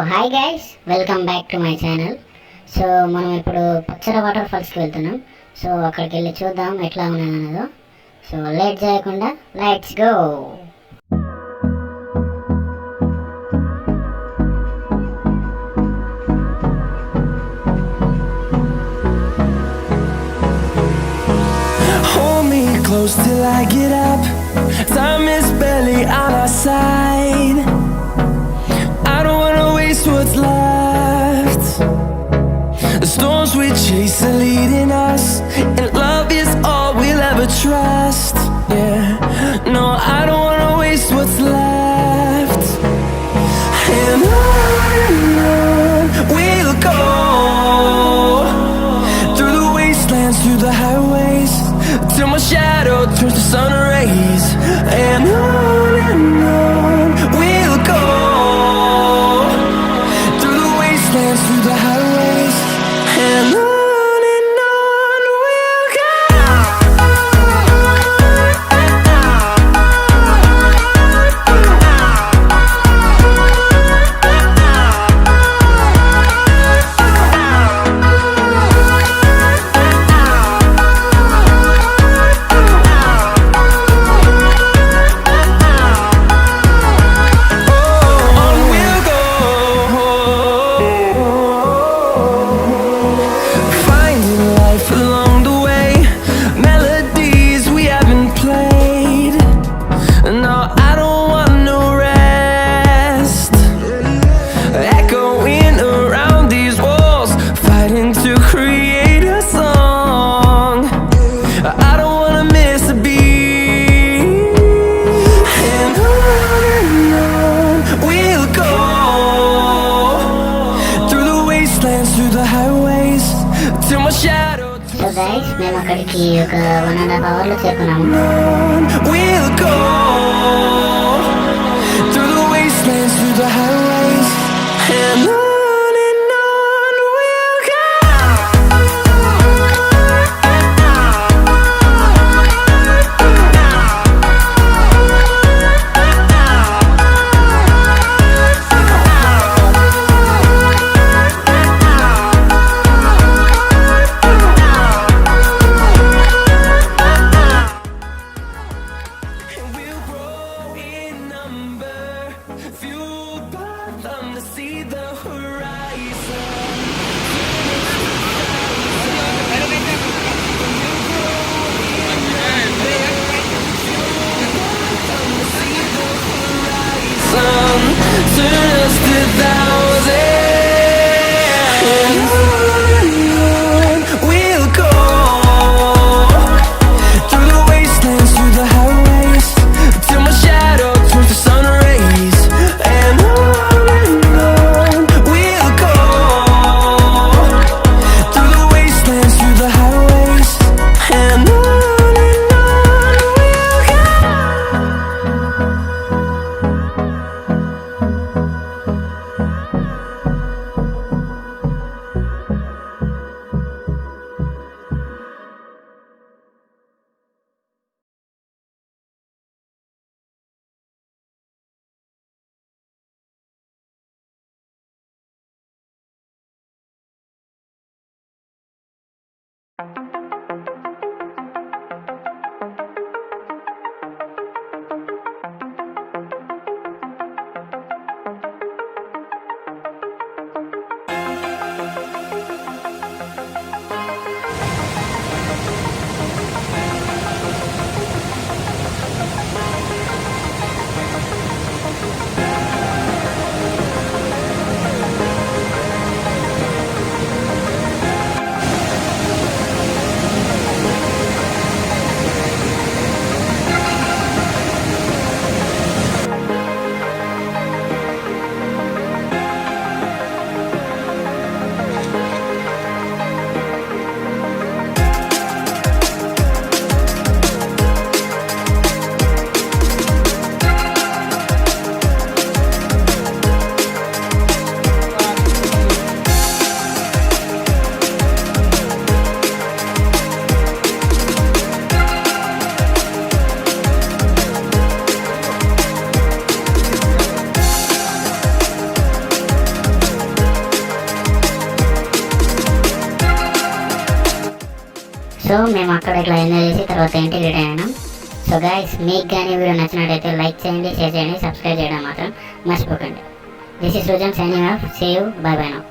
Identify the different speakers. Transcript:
Speaker 1: Hi guys, welcome back to my channel. So మనం ఇప్పుడు పచ్చర water ఫాల్స్కి వెళ్తున్నాం. సో అక్కడికి వెళ్ళి చూద్దాం ఎట్లా ఉన్నదో. సో లేట్ చేయకుండా let's go.
Speaker 2: Hold me close till I get up. Time is barely on our side. I don't wanna waste what's left. The storms we chase are leading us, and love is all we'll ever trust. Yeah, no, I don't wanna waste what's left. And on we'll go, through the wastelands, through the highways, till my shadow turns to sun rays. And on we'll go, through the wastelands, through the highways, and on we'll go.
Speaker 1: So guys, మేము అక్కడికి ఒక 1.5 అవర్లో చేరుకున్నాము.
Speaker 2: We'll go through the wastelands, through the highways, and on we'll go. Turn us to thousands, and on we'll go, through the wastelands, through the highways, till my shadow turns to sun rays. And on we'll go, through the wastelands, through the highways, and on we'll go.
Speaker 1: So మేము అక్కడ ఇట్లా enjoy చేసి తర్వాత ఇంటికి return అయినాం. So guys, మీకు కానీ video నచ్చినట్టయితే లైక్ చేయండి, షేర్ చేయండి, సబ్స్క్రైబ్ చేయడం మాత్రం మర్చిపోకండి. This is Srujan signing off. See you. Bye bye now.